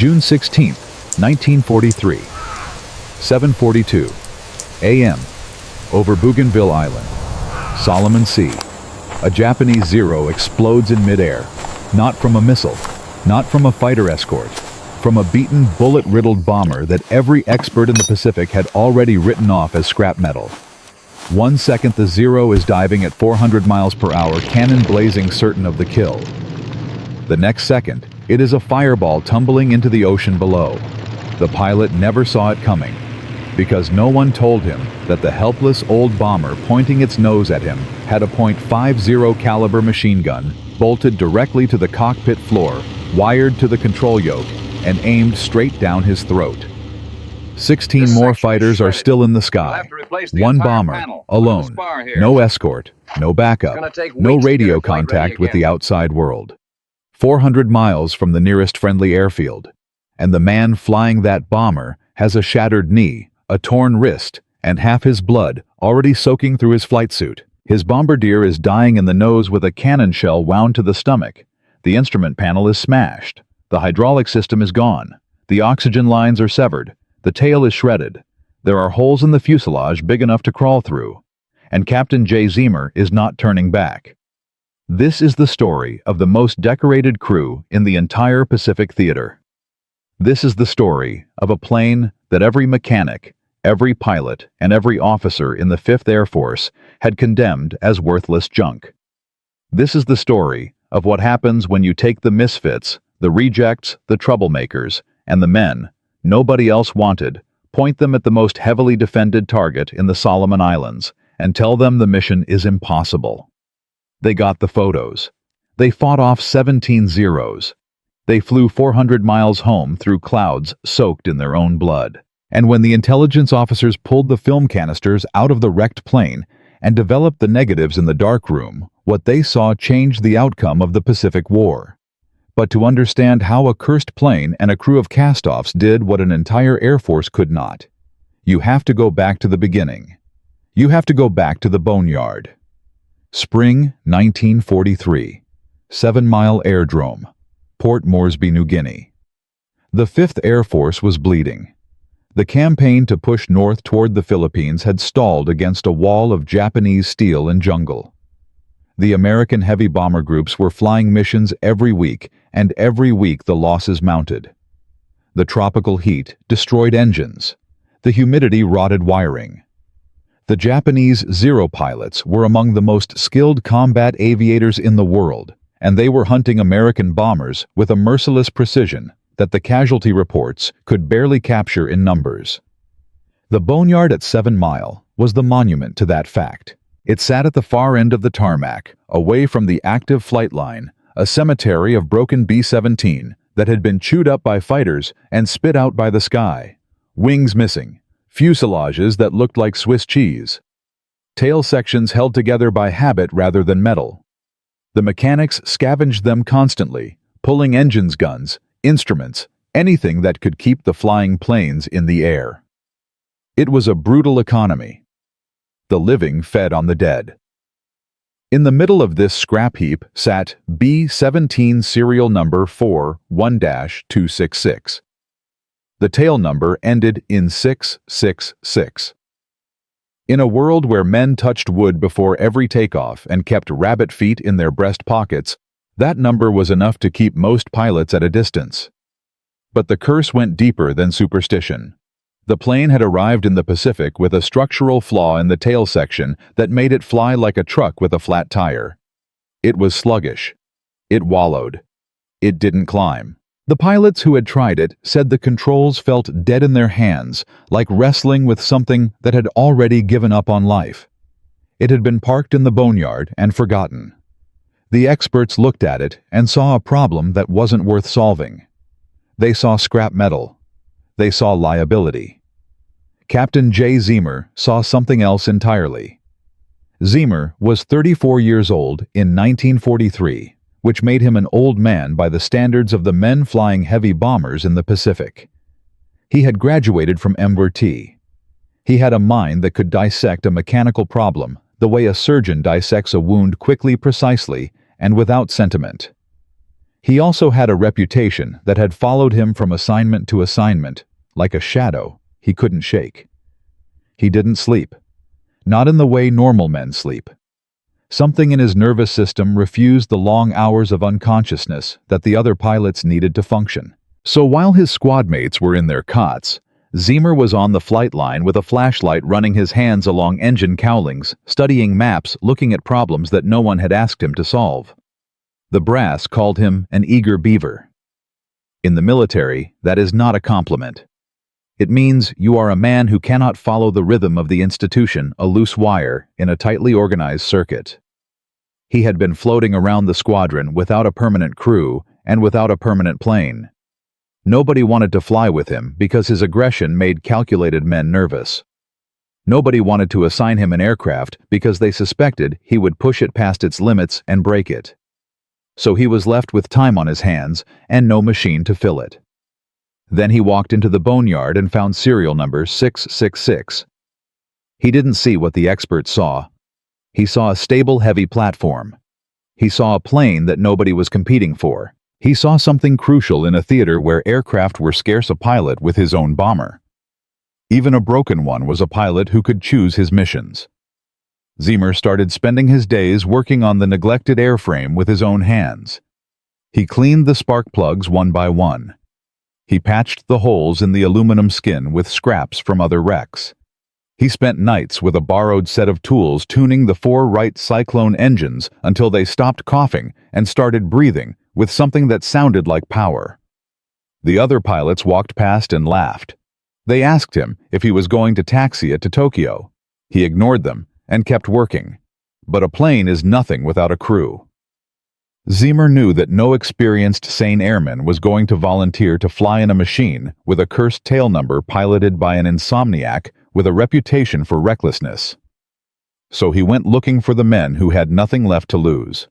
June 16, 1943, 7:42 a.m. Over Bougainville Island, Solomon Sea. A Japanese Zero explodes in midair, not from a missile, not from a fighter escort, from a beaten, bullet-riddled bomber that every expert in the Pacific had already written off as scrap metal. 1 second the Zero is diving at 400 miles per hour, cannon blazing, certain of the kill. The next second, it is a fireball tumbling into the ocean below. The pilot never saw it coming, because no one told him that the helpless old bomber pointing its nose at him had a .50 caliber machine gun bolted directly to the cockpit floor, wired to the control yoke, and aimed straight down his throat. 16 more fighters are still in the sky. One bomber, alone, no escort, no backup, no radio contact with the outside world. 400 miles from the nearest friendly airfield. And the man flying that bomber has a shattered knee, a torn wrist, and half his blood already soaking through his flight suit. His bombardier is dying in the nose with a cannon shell wound to the stomach. The instrument panel is smashed. The hydraulic system is gone. The oxygen lines are severed. The tail is shredded. There are holes in the fuselage big enough to crawl through. And Captain Jay Zeamer is not turning back. This is the story of the most decorated crew in the entire Pacific theater. This is the story of a plane that every mechanic, every pilot, and every officer in the 5th Air Force had condemned as worthless junk. This is the story of what happens when you take the misfits, the rejects, the troublemakers, and the men nobody else wanted, point them at the most heavily defended target in the Solomon Islands, and tell them the mission is impossible. They got the photos. They fought off 17 Zeros. They flew 400 miles home through clouds soaked in their own blood. And when the intelligence officers pulled the film canisters out of the wrecked plane and developed the negatives in the dark room, what they saw changed the outcome of the Pacific War. But to understand how a cursed plane and a crew of cast-offs did what an entire Air Force could not, you have to go back to the beginning. You have to go back to the boneyard. Spring 1943, 7 Mile Airdrome, Port Moresby, New Guinea. The 5th Air Force was bleeding. The campaign to push north toward the Philippines had stalled against a wall of Japanese steel and jungle. The American heavy bomber groups were flying missions every week, and every week the losses mounted. The tropical heat destroyed engines. The humidity rotted wiring. The Japanese Zero pilots were among the most skilled combat aviators in the world, and they were hunting American bombers with a merciless precision that the casualty reports could barely capture in numbers. The boneyard at 7 Mile was the monument to that fact. It sat at the far end of the tarmac, away from the active flight line, a cemetery of broken B-17 that had been chewed up by fighters and spit out by the sky. Wings missing, fuselages that looked like Swiss cheese. Tail sections held together by habit rather than metal. The mechanics scavenged them constantly, pulling engines, guns, instruments, anything that could keep the flying planes in the air. It was a brutal economy. The living fed on the dead. In the middle of this scrap heap sat B-17 serial number 41-266. The tail number ended in 666. In a world where men touched wood before every takeoff and kept rabbit feet in their breast pockets, that number was enough to keep most pilots at a distance. But the curse went deeper than superstition. The plane had arrived in the Pacific with a structural flaw in the tail section that made it fly like a truck with a flat tire. It was sluggish. It wallowed. It didn't climb. The pilots who had tried it said the controls felt dead in their hands, like wrestling with something that had already given up on life. It had been parked in the boneyard and forgotten. The experts looked at it and saw a problem that wasn't worth solving. They saw scrap metal. They saw liability. Captain Jay Zeamer saw something else entirely. Zeamer was 34 years old in 1943, which made him an old man by the standards of the men flying heavy bombers in the Pacific. He had graduated from MIT. He had a mind that could dissect a mechanical problem the way a surgeon dissects a wound quickly, precisely, and without sentiment. He also had a reputation that had followed him from assignment to assignment, like a shadow he couldn't shake. He didn't sleep, not in the way normal men sleep. Something in his nervous system refused the long hours of unconsciousness that the other pilots needed to function. So while his squad mates were in their cots, Zeamer was on the flight line with a flashlight, running his hands along engine cowlings, studying maps, looking at problems that no one had asked him to solve. The brass called him an eager beaver. In the military, that is not a compliment. It means you are a man who cannot follow the rhythm of the institution, a loose wire in a tightly organized circuit. He had been floating around the squadron without a permanent crew and without a permanent plane. Nobody wanted to fly with him because his aggression made calculated men nervous. Nobody wanted to assign him an aircraft because they suspected he would push it past its limits and break it. So he was left with time on his hands and no machine to fill it. Then he walked into the boneyard and found serial number 666. He didn't see what the experts saw. He saw a stable, heavy platform. He saw a plane that nobody was competing for. He saw something crucial in a theater where aircraft were scarce, a pilot with his own bomber. Even a broken one was a pilot who could choose his missions. Zeamer started spending his days working on the neglected airframe with his own hands. He cleaned the spark plugs one by one. He patched the holes in the aluminum skin with scraps from other wrecks. He spent nights with a borrowed set of tools tuning the 4 Wright Cyclone engines until they stopped coughing and started breathing with something that sounded like power. The other pilots walked past and laughed. They asked him if he was going to taxi it to Tokyo. He ignored them and kept working. But a plane is nothing without a crew. Zeamer knew that no experienced, sane airman was going to volunteer to fly in a machine with a cursed tail number piloted by an insomniac with a reputation for recklessness. So he went looking for the men who had nothing left to lose.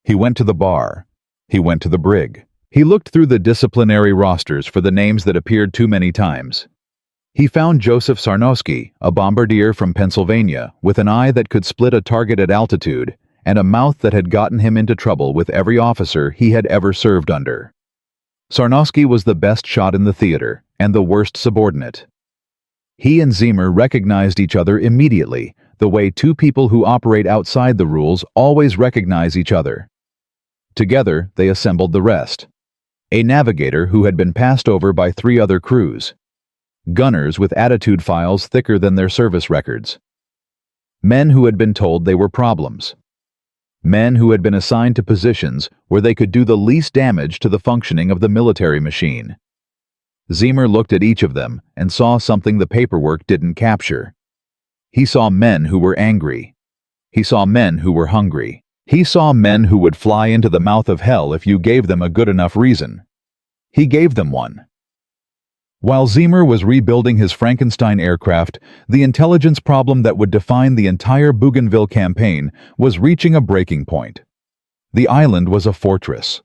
He went to the bar. He went to the brig. He looked through the disciplinary rosters for the names that appeared too many times. He found Joseph Sarnowski, a bombardier from Pennsylvania, with an eye that could split a target at altitude, and a mouth that had gotten him into trouble with every officer he had ever served under. Sarnowski was the best shot in the theater, and the worst subordinate. He and Zeamer recognized each other immediately, the way two people who operate outside the rules always recognize each other. Together, they assembled the rest. A navigator who had been passed over by 3 other crews. Gunners with attitude files thicker than their service records. Men who had been told they were problems. Men who had been assigned to positions where they could do the least damage to the functioning of the military machine. Zeamer looked at each of them and saw something the paperwork didn't capture. He saw men who were angry. He saw men who were hungry. He saw men who would fly into the mouth of hell if you gave them a good enough reason. He gave them one. While Zeamer was rebuilding his Frankenstein aircraft, the intelligence problem that would define the entire Bougainville campaign was reaching a breaking point. The island was a fortress.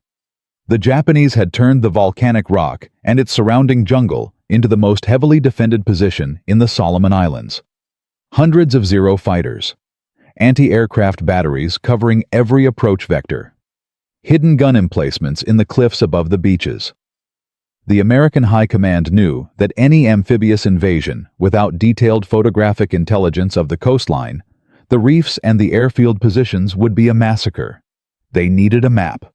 The Japanese had turned the volcanic rock and its surrounding jungle into the most heavily defended position in the Solomon Islands. Hundreds of Zero fighters. Anti-aircraft batteries covering every approach vector. Hidden gun emplacements in the cliffs above the beaches. The American High Command knew that any amphibious invasion without detailed photographic intelligence of the coastline, the reefs and the airfield positions would be a massacre. They needed a map.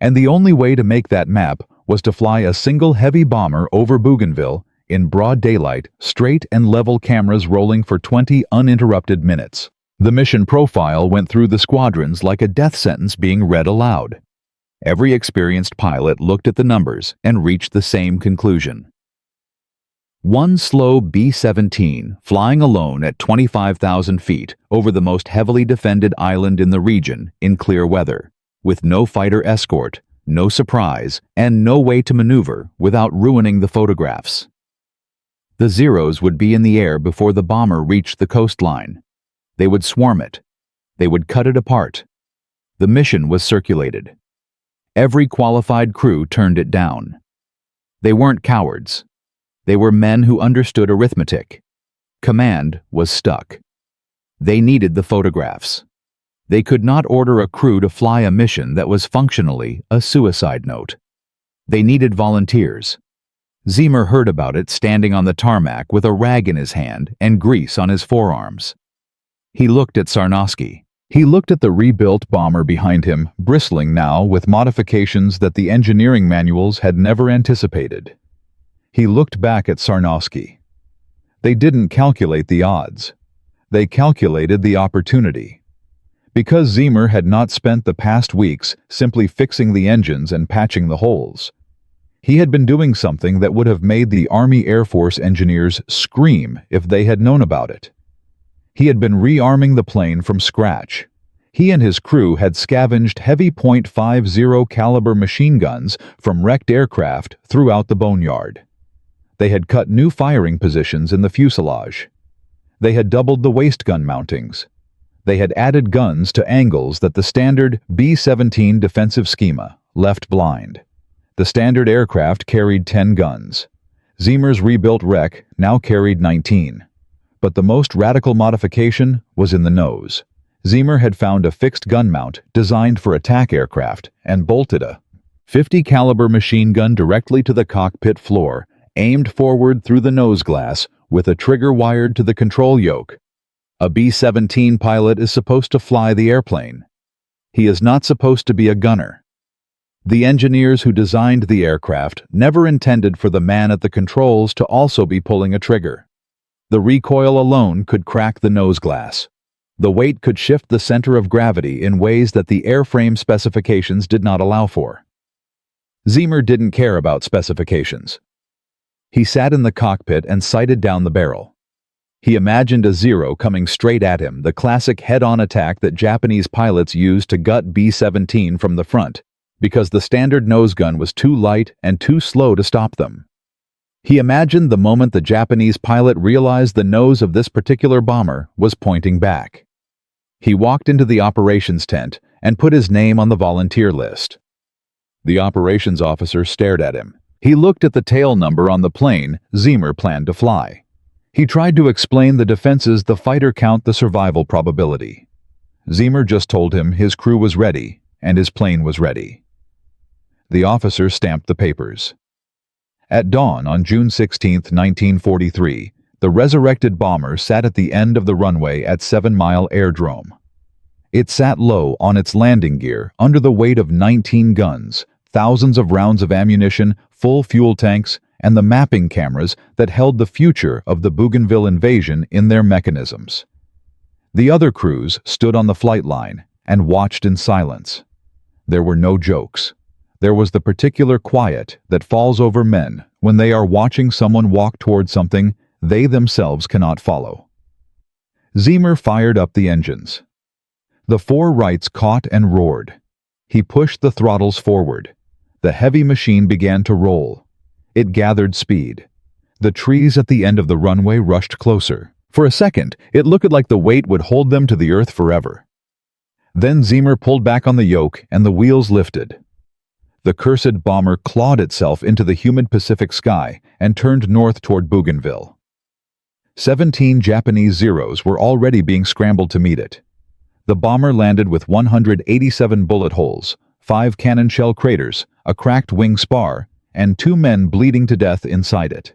And the only way to make that map was to fly a single heavy bomber over Bougainville in broad daylight, straight and level cameras rolling for 20 uninterrupted minutes. The mission profile went through the squadrons like a death sentence being read aloud. Every experienced pilot looked at the numbers and reached the same conclusion. One slow B-17 flying alone at 25,000 feet over the most heavily defended island in the region in clear weather, with no fighter escort, no surprise, and no way to maneuver without ruining the photographs. The Zeros would be in the air before the bomber reached the coastline. They would swarm it. They would cut it apart. The mission was circulated. Every qualified crew turned it down. They weren't cowards. They were men who understood arithmetic. Command was stuck. They needed the photographs. They could not order a crew to fly a mission that was functionally a suicide note. They needed volunteers. Zeamer heard about it standing on the tarmac with a rag in his hand and grease on his forearms. He looked at Sarnosky. He looked at the rebuilt bomber behind him, bristling now with modifications that the engineering manuals had never anticipated. He looked back at Sarnosky. They didn't calculate the odds. They calculated the opportunity. Because Zeamer had not spent the past weeks simply fixing the engines and patching the holes, he had been doing something that would have made the Army Air Force engineers scream if they had known about it. He had been rearming the plane from scratch. He and his crew had scavenged heavy .50 caliber machine guns from wrecked aircraft throughout the boneyard. They had cut new firing positions in the fuselage. They had doubled the waist gun mountings. They had added guns to angles that the standard B-17 defensive schema left blind. The standard aircraft carried 10 guns. Zeamer's rebuilt wreck now carried 19. But the most radical modification was in the nose. Zeamer had found a fixed gun mount designed for attack aircraft and bolted a .50 caliber machine gun directly to the cockpit floor, aimed forward through the nose glass with a trigger wired to the control yoke. A B-17 pilot is supposed to fly the airplane. He is not supposed to be a gunner. The engineers who designed the aircraft never intended for the man at the controls to also be pulling a trigger. The recoil alone could crack the nose glass. The weight could shift the center of gravity in ways that the airframe specifications did not allow for. Zeamer didn't care about specifications. He sat in the cockpit and sighted down the barrel. He imagined a Zero coming straight at him, the classic head-on attack that Japanese pilots used to gut B-17 from the front, because the standard nose gun was too light and too slow to stop them. He imagined the moment the Japanese pilot realized the nose of this particular bomber was pointing back. He walked into the operations tent and put his name on the volunteer list. The operations officer stared at him. He looked at the tail number on the plane Zeamer planned to fly. He tried to explain the defenses the fighter count the survival probability. Zeamer just told him his crew was ready and his plane was ready. The officer stamped the papers. At dawn on June 16, 1943, the resurrected bomber sat at the end of the runway at 7 Mile Airdrome. It sat low on its landing gear under the weight of 19 guns, thousands of rounds of ammunition, full fuel tanks, and the mapping cameras that held the future of the Bougainville invasion in their mechanisms. The other crews stood on the flight line and watched in silence. There were no jokes. There was the particular quiet that falls over men when they are watching someone walk toward something they themselves cannot follow. Zeamer fired up the engines. The four rights caught and roared. He pushed the throttles forward. The heavy machine began to roll. It gathered speed. The trees at the end of the runway rushed closer. For a second, it looked like the weight would hold them to the earth forever. Then Zeamer pulled back on the yoke and the wheels lifted. The cursed bomber clawed itself into the humid Pacific sky and turned north toward Bougainville. 17 Japanese Zeros were already being scrambled to meet it. The bomber landed with 187 bullet holes, 5 cannon shell craters, a cracked wing spar, and 2 men bleeding to death inside it.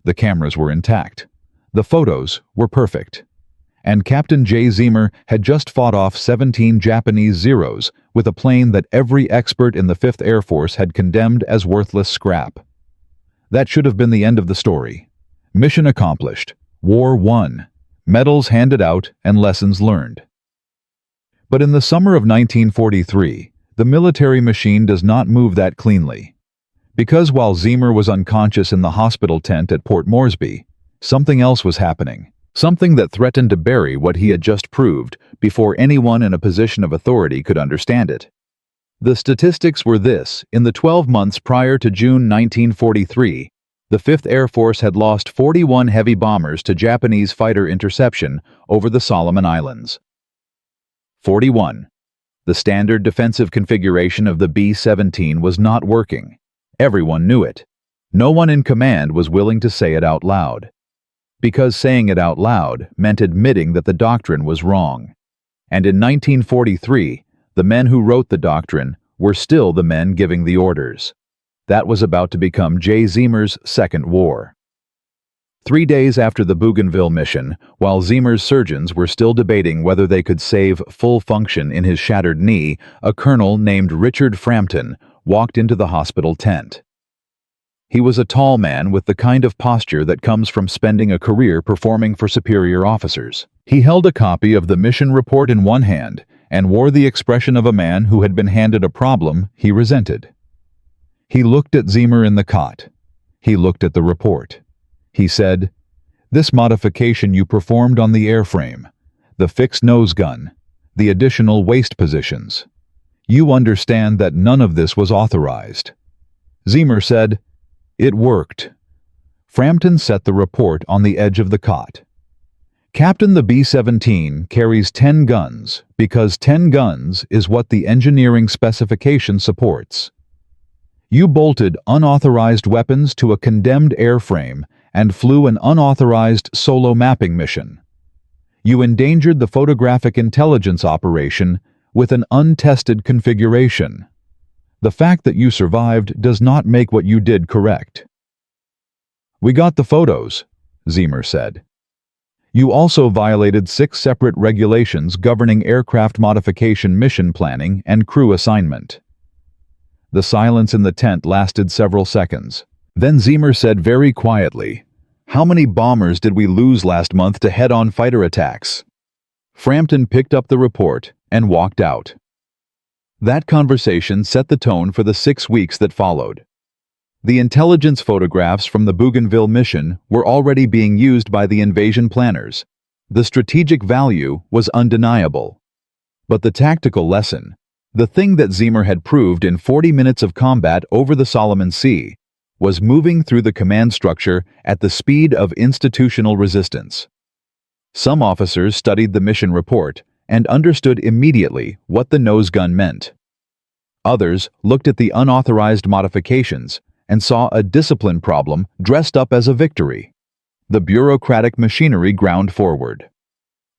The cameras were intact. The photos were perfect. And Captain Jay Zeamer had just fought off 17 Japanese Zeros with a plane that every expert in the 5th Air Force had condemned as worthless scrap. That should have been the end of the story. Mission accomplished. War won. Medals handed out and lessons learned. But in the summer of 1943, the military machine does not move that cleanly. Because while Zeamer was unconscious in the hospital tent at Port Moresby, something else was happening. Something that threatened to bury what he had just proved before anyone in a position of authority could understand it. The statistics were this: in the 12 months prior to June 1943, the 5th Air Force had lost 41 heavy bombers to Japanese fighter interception over the Solomon Islands. 41. The standard defensive configuration of the B-17 was not working. Everyone knew it. No one in command was willing to say it out loud. Because saying it out loud meant admitting that the doctrine was wrong. And in 1943, the men who wrote the doctrine were still the men giving the orders. That was about to become Jay Zeamer's second war. 3 days after the Bougainville mission, while Zeamer's surgeons were still debating whether they could save full function in his shattered knee, a colonel named Richard Frampton walked into the hospital tent. He was a tall man with the kind of posture that comes from spending a career performing for superior officers. He held a copy of the mission report in one hand and wore the expression of a man who had been handed a problem he resented. He looked at Zeamer in the cot. He looked at the report. He said, "This modification you performed on the airframe, the fixed nose gun, the additional waist positions. You understand that none of this was authorized." Zeamer said, "It worked." Frampton set the report on the edge of the cot. "Captain, the B-17 carries 10 guns because 10 guns is what the engineering specification supports. You bolted unauthorized weapons to a condemned airframe and flew an unauthorized solo mapping mission. You endangered the photographic intelligence operation with an untested configuration. The fact that you survived does not make what you did correct." "We got the photos," Zeamer said. "You also violated 6 separate regulations governing aircraft modification mission planning and crew assignment." The silence in the tent lasted several seconds. Then Zeamer said very quietly, "How many bombers did we lose last month to head-on fighter attacks?" Frampton picked up the report and walked out. That conversation set the tone for the 6 weeks that followed. The intelligence photographs from the Bougainville mission were already being used by the invasion planners. The strategic value was undeniable. But the tactical lesson, the thing that Zeamer had proved in 40 minutes of combat over the Solomon Sea, was moving through the command structure at the speed of institutional resistance. Some officers studied the mission report and understood immediately what the nose gun meant. Others looked at the unauthorized modifications and saw a discipline problem dressed up as a victory. The bureaucratic machinery ground forward.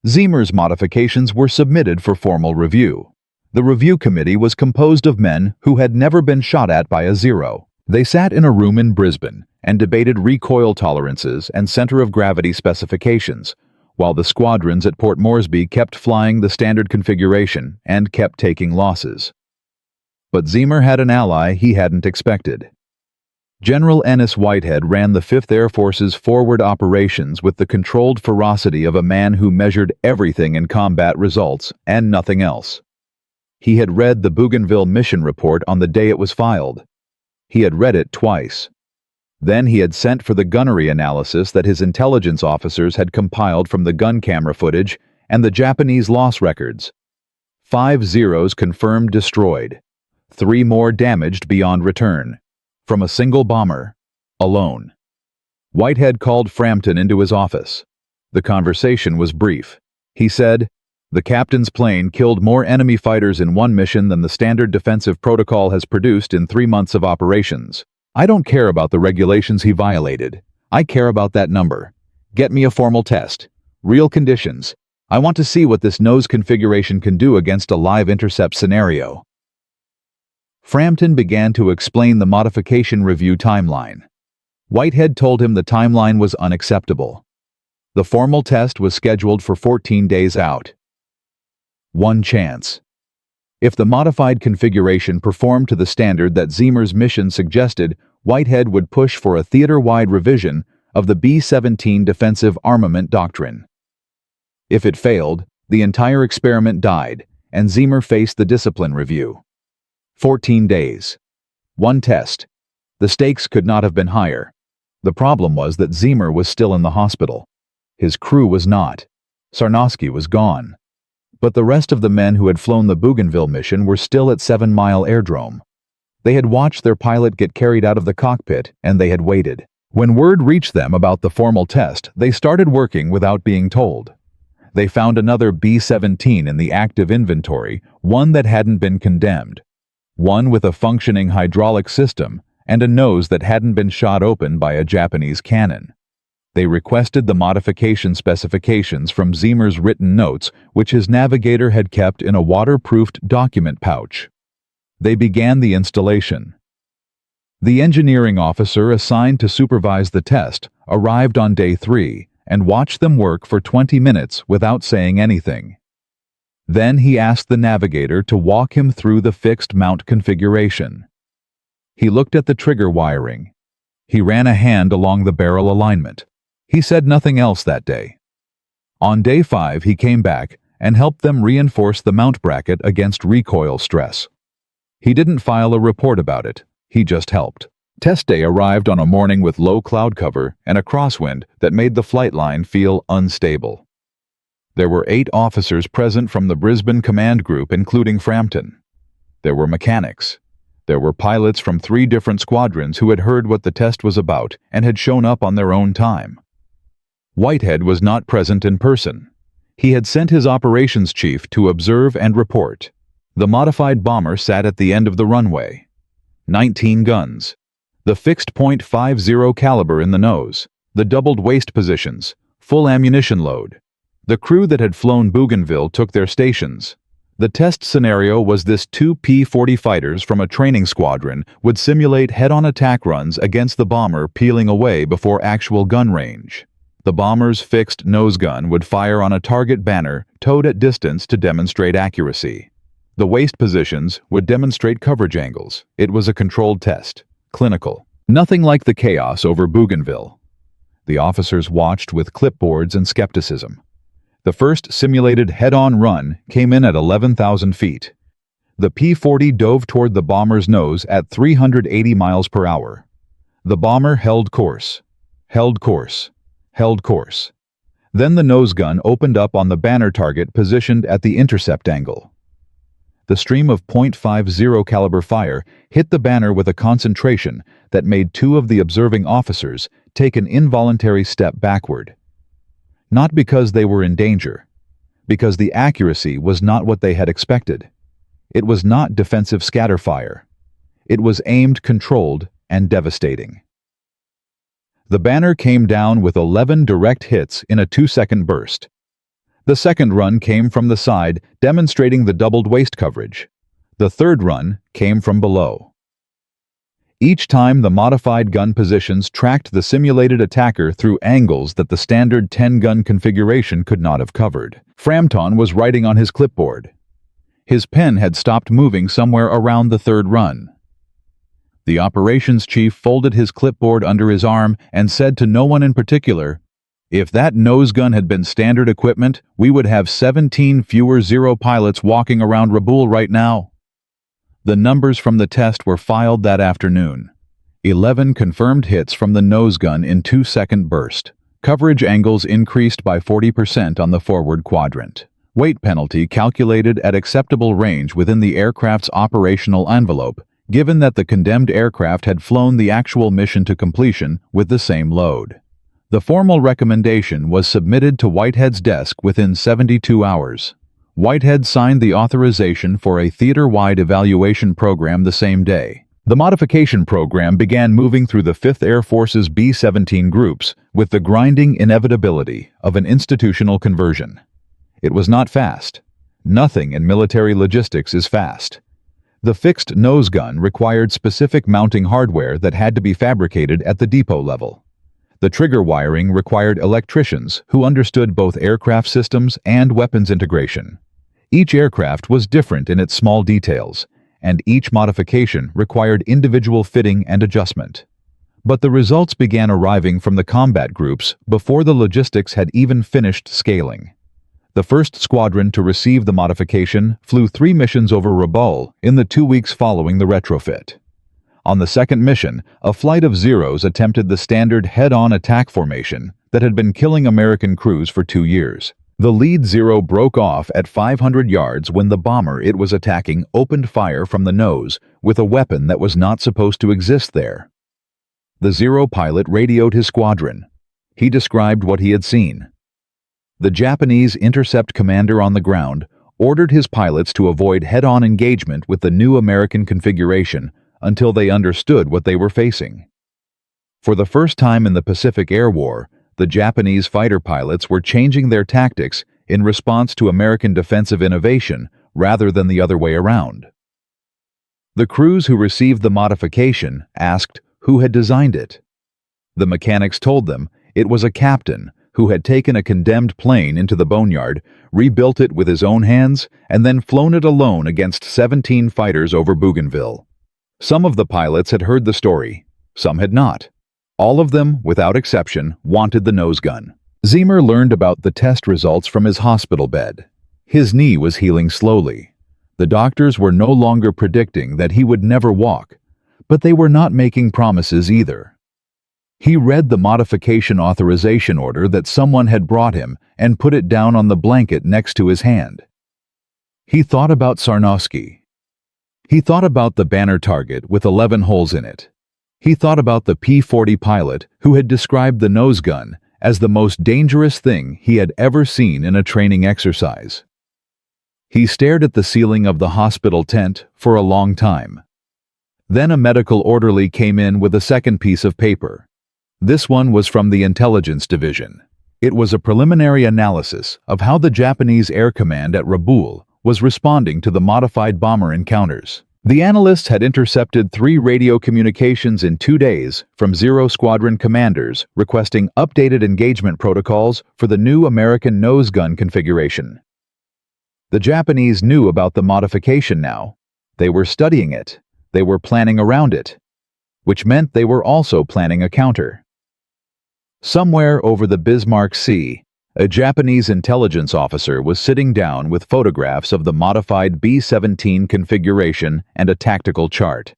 Zeamer's modifications were submitted for formal review. The review committee was composed of men who had never been shot at by a Zero. They sat in a room in Brisbane and debated recoil tolerances and center of gravity specifications, while the squadrons at Port Moresby kept flying the standard configuration and kept taking losses. But Zeamer had an ally he hadn't expected. General Ennis Whitehead ran the 5th Air Force's forward operations with the controlled ferocity of a man who measured everything in combat results and nothing else. He had read the Bougainville mission report on the day it was filed. He had read it twice. Then he had sent for the gunnery analysis that his intelligence officers had compiled from the gun camera footage and the Japanese loss records. 5 Zeros confirmed destroyed, 3 more damaged beyond return, from a single bomber, alone. Whitehead called Frampton into his office. The conversation was brief. He said, "The captain's plane killed more enemy fighters in one mission than the standard defensive protocol has produced in 3 months of operations. I don't care about the regulations he violated. I care about that number. Get me a formal test. Real conditions. I want to see what this nose configuration can do against a live intercept scenario." Frampton began to explain the modification review timeline. Whitehead told him the timeline was unacceptable. The formal test was scheduled for 14 days out. One chance. If the modified configuration performed to the standard that Zeamer's mission suggested, Whitehead would push for a theater-wide revision of the B-17 defensive armament doctrine. If it failed, the entire experiment died, and Zeamer faced the discipline review. 14 days. One test. The stakes could not have been higher. The problem was that Zeamer was still in the hospital. His crew was not. Sarnowski was gone. But the rest of the men who had flown the Bougainville mission were still at 7 Mile Airdrome. They had watched their pilot get carried out of the cockpit, and they had waited. When word reached them about the formal test, they started working without being told. They found another B-17 in the active inventory, one that hadn't been condemned. One with a functioning hydraulic system and a nose that hadn't been shot open by a Japanese cannon. They requested the modification specifications from Zeamer's written notes, which his navigator had kept in a waterproofed document pouch. They began the installation. The engineering officer assigned to supervise the test arrived on day 3 and watched them work for 20 minutes without saying anything. Then he asked the navigator to walk him through the fixed mount configuration. He looked at the trigger wiring. He ran a hand along the barrel alignment. He said nothing else that day. On day 5, he came back and helped them reinforce the mount bracket against recoil stress. He didn't file a report about it. He just helped. Test day arrived on a morning with low cloud cover and a crosswind that made the flight line feel unstable. There were 8 officers present from the Brisbane Command Group, including Frampton. There were mechanics. There were pilots from 3 different squadrons who had heard what the test was about and had shown up on their own time. Whitehead was not present in person. He had sent his operations chief to observe and report. The modified bomber sat at the end of the runway. 19 guns. The fixed .50 caliber in the nose. The doubled waist positions. Full ammunition load. The crew that had flown Bougainville took their stations. The test scenario was this 2 P-40 fighters from a training squadron would simulate head-on attack runs against the bomber peeling away before actual gun range. The bomber's fixed nose gun would fire on a target banner towed at distance to demonstrate accuracy. The waist positions would demonstrate coverage angles. It was a controlled test. Clinical. Nothing like the chaos over Bougainville. The officers watched with clipboards and skepticism. The first simulated head-on run came in at 11,000 feet. The P-40 dove toward the bomber's nose at 380 miles per hour. The bomber held course. Held course. Held course. Then the nose gun opened up on the banner target positioned at the intercept angle. The stream of .50 caliber fire hit the banner with a concentration that made 2 of the observing officers take an involuntary step backward. Not because they were in danger, because the accuracy was not what they had expected. It was not defensive scatter fire. It was aimed, controlled, and devastating. The banner came down with 11 direct hits in a 2-second burst. The second run came from the side, demonstrating the doubled waist coverage. The third run came from below. Each time the modified gun positions tracked the simulated attacker through angles that the standard 10-gun configuration could not have covered. Frampton was writing on his clipboard. His pen had stopped moving somewhere around the third run. The operations chief folded his clipboard under his arm and said to no one in particular, "If that nose gun had been standard equipment, we would have 17 fewer Zero pilots walking around Rabaul right now." The numbers from the test were filed that afternoon. 11 confirmed hits from the nose gun in 2-second burst. Coverage angles increased by 40% on the forward quadrant. Weight penalty calculated at acceptable range within the aircraft's operational envelope, given that the condemned aircraft had flown the actual mission to completion with the same load. The formal recommendation was submitted to Whitehead's desk within 72 hours. Whitehead signed the authorization for a theater-wide evaluation program the same day. The modification program began moving through the 5th Air Force's B-17 groups with the grinding inevitability of an institutional conversion. It was not fast. Nothing in military logistics is fast. The fixed nose gun required specific mounting hardware that had to be fabricated at the depot level. The trigger wiring required electricians who understood both aircraft systems and weapons integration. Each aircraft was different in its small details, and each modification required individual fitting and adjustment. But the results began arriving from the combat groups before the logistics had even finished scaling. The first squadron to receive the modification flew 3 missions over Rabaul in the 2 weeks following the retrofit. On the second mission, a flight of Zeros attempted the standard head-on attack formation that had been killing American crews for 2 years. The lead Zero broke off at 500 yards when the bomber it was attacking opened fire from the nose with a weapon that was not supposed to exist there. The Zero pilot radioed his squadron. He described what he had seen. The Japanese intercept commander on the ground ordered his pilots to avoid head-on engagement with the new American configuration until they understood what they were facing. For the first time in the Pacific Air War, the Japanese fighter pilots were changing their tactics in response to American defensive innovation rather than the other way around. The crews who received the modification asked who had designed it. The mechanics told them it was a captain who had taken a condemned plane into the boneyard, rebuilt it with his own hands, and then flown it alone against 17 fighters over Bougainville. Some of the pilots had heard the story, some had not. All of them, without exception, wanted the nose gun. Zeamer learned about the test results from his hospital bed. His knee was healing slowly. The doctors were no longer predicting that he would never walk, but they were not making promises either. He read the modification authorization order that someone had brought him and put it down on the blanket next to his hand. He thought about Sarnowski. He thought about the banner target with 11 holes in it. He thought about the P-40 pilot who had described the nose gun as the most dangerous thing he had ever seen in a training exercise. He stared at the ceiling of the hospital tent for a long time. Then a medical orderly came in with a second piece of paper. This one was from the intelligence division. It was a preliminary analysis of how the Japanese Air Command at Rabaul was responding to the modified bomber encounters. The analysts had intercepted 3 radio communications in 2 days from Zero Squadron commanders requesting updated engagement protocols for the new American nose gun configuration. The Japanese knew about the modification now. They were studying it. They were planning around it, which meant they were also planning a counter. Somewhere over the Bismarck Sea, a Japanese intelligence officer was sitting down with photographs of the modified B-17 configuration and a tactical chart.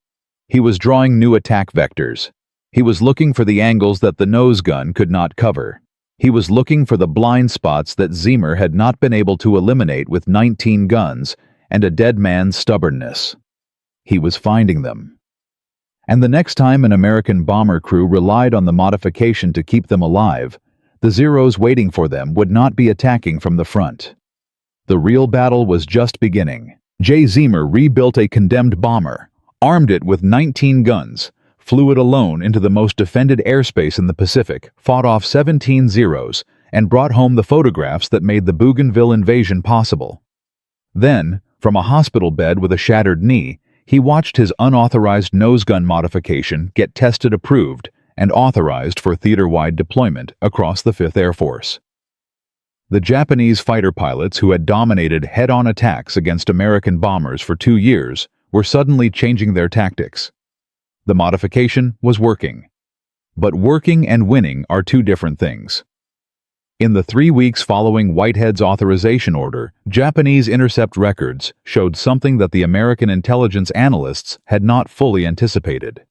He was drawing new attack vectors. He was looking for the angles that the nose gun could not cover. He was looking for the blind spots that Zeamer had not been able to eliminate with 19 guns and a dead man's stubbornness. He was finding them. And the next time an American bomber crew relied on the modification to keep them alive, the Zeros waiting for them would not be attacking from the front. The real battle was just beginning. Jay Zeamer rebuilt a condemned bomber, armed it with 19 guns, flew it alone into the most defended airspace in the Pacific, fought off 17 Zeros, and brought home the photographs that made the Bougainville invasion possible. Then, from a hospital bed with a shattered knee, he watched his unauthorized nose gun modification get tested, approved, and authorized for theater-wide deployment across the 5th Air Force. The Japanese fighter pilots who had dominated head-on attacks against American bombers for 2 years were suddenly changing their tactics. The modification was working. But working and winning are 2 different things. In the 3 weeks following Whitehead's authorization order, Japanese intercept records showed something that the American intelligence analysts had not fully anticipated.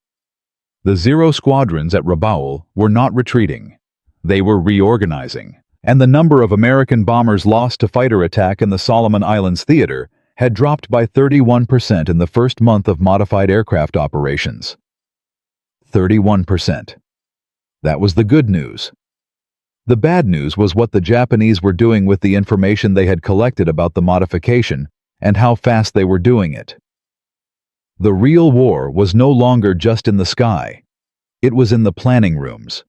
The Zero squadrons at Rabaul were not retreating. They were reorganizing, and the number of American bombers lost to fighter attack in the Solomon Islands theater had dropped by 31% in the first month of modified aircraft operations. 31%. That was the good news. The bad news was what the Japanese were doing with the information they had collected about the modification and how fast they were doing it. The real war was no longer just in the sky. It was in the planning rooms.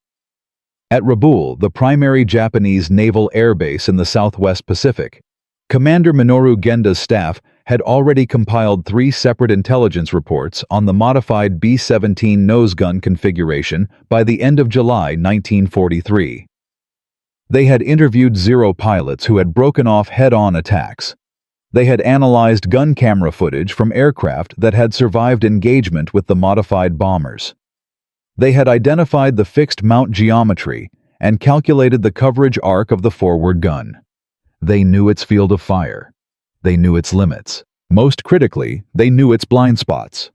At Rabaul, the primary Japanese naval air base in the Southwest Pacific, Commander Minoru Genda's staff had already compiled 3 separate intelligence reports on the modified B-17 nose gun configuration by the end of July 1943. They had interviewed Zero pilots who had broken off head-on attacks. They had analyzed gun camera footage from aircraft that had survived engagement with the modified bombers. They had identified the fixed mount geometry and calculated the coverage arc of the forward gun. They knew its field of fire. They knew its limits. Most critically, they knew its blind spots.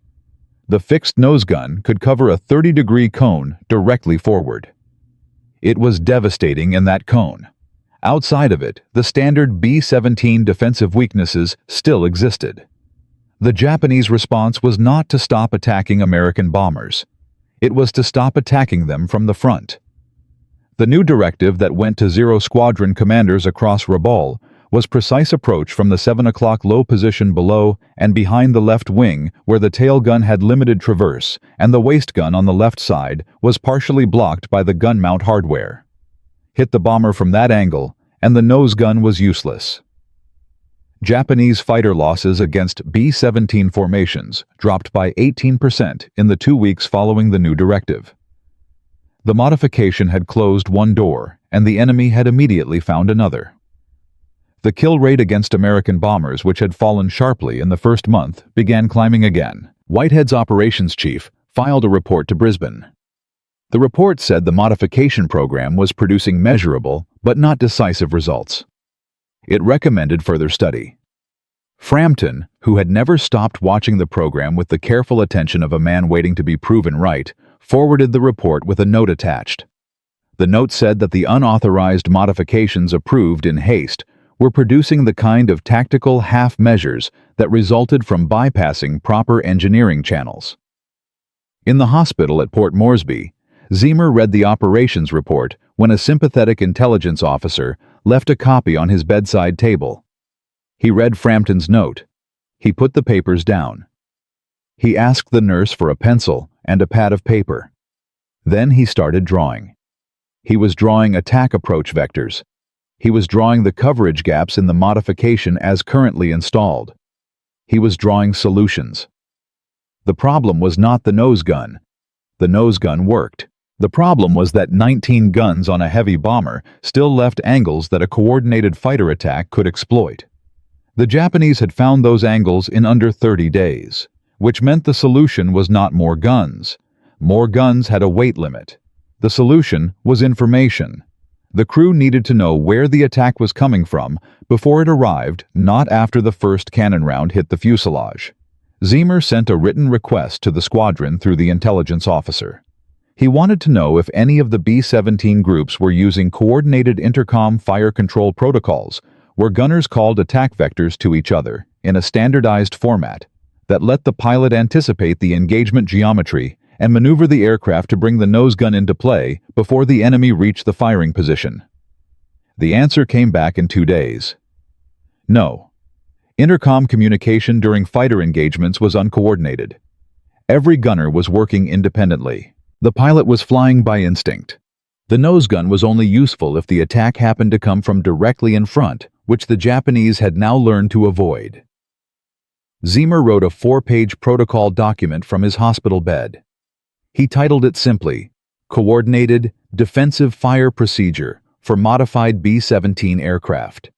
The fixed nose gun could cover a 30-degree cone directly forward. It was devastating in that cone. Outside of it, the standard B-17 defensive weaknesses still existed. The Japanese response was not to stop attacking American bombers. It was to stop attacking them from the front. The new directive that went to Zero squadron commanders across Rabaul was precise approach from the 7 o'clock low position below and behind the left wing where the tail gun had limited traverse and the waist gun on the left side was partially blocked by the gun mount hardware. hit the bomber from that angle, and the nose gun was useless. Japanese fighter losses against B-17 formations dropped by 18% in the 2 weeks following the new directive. The modification had closed one door, and the enemy had immediately found another. The kill rate against American bombers, which had fallen sharply in the first month, began climbing again. Whitehead's operations chief filed a report to Brisbane. The report said the modification program was producing measurable but not decisive results. It recommended further study. Frampton, who had never stopped watching the program with the careful attention of a man waiting to be proven right, forwarded the report with a note attached. The note said that the unauthorized modifications approved in haste were producing the kind of tactical half measures that resulted from bypassing proper engineering channels. In the hospital at Port Moresby, Zeamer read the operations report when a sympathetic intelligence officer left a copy on his bedside table. He read Frampton's note. He put the papers down. He asked the nurse for a pencil and a pad of paper. Then he started drawing. He was drawing attack approach vectors. He was drawing the coverage gaps in the modification as currently installed. He was drawing solutions. The problem was not the nose gun. The nose gun worked. The problem was that 19 guns on a heavy bomber still left angles that a coordinated fighter attack could exploit. The Japanese had found those angles in under 30 days, which meant the solution was not more guns. More guns had a weight limit. The solution was information. The crew needed to know where the attack was coming from before it arrived, not after the first cannon round hit the fuselage. Zeamer sent a written request to the squadron through the intelligence officer. He wanted to know if any of the B-17 groups were using coordinated intercom fire control protocols, where gunners called attack vectors to each other in a standardized format that let the pilot anticipate the engagement geometry and maneuver the aircraft to bring the nose gun into play before the enemy reached the firing position. The answer came back in 2 days. No. Intercom communication during fighter engagements was uncoordinated. Every gunner was working independently. The pilot was flying by instinct. The nose gun was only useful if the attack happened to come from directly in front, which the Japanese had now learned to avoid. Zeamer wrote a 4-page protocol document from his hospital bed. He titled it simply, Coordinated Defensive Fire Procedure for Modified B-17 Aircraft.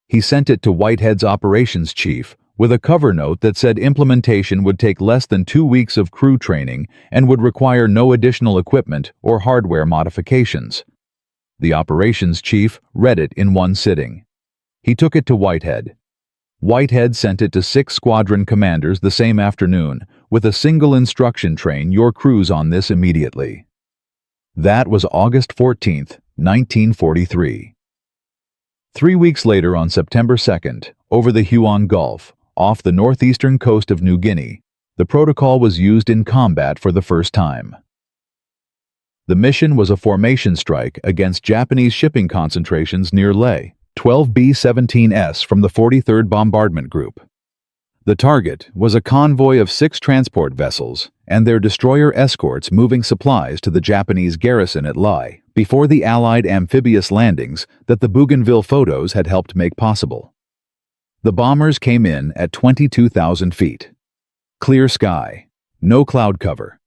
He sent it to Whitehead's operations chief with a cover note that said implementation would take less than 2 weeks of crew training and would require no additional equipment or hardware modifications. The operations chief read it in one sitting. He took it to Whitehead. Whitehead sent it to 6 squadron commanders the same afternoon with a single instruction: train your crews on this immediately. That was August 14, 1943. 3 weeks later, on September 2nd, over the Huon Gulf, off the northeastern coast of New Guinea, the protocol was used in combat for the first time. The mission was a formation strike against Japanese shipping concentrations near Lae, 12 B-17s from the 43rd Bombardment Group. The target was a convoy of 6 transport vessels and their destroyer escorts moving supplies to the Japanese garrison at Lae before the Allied amphibious landings that the Bougainville photos had helped make possible. The bombers came in at 22,000 feet. Clear sky, no cloud cover.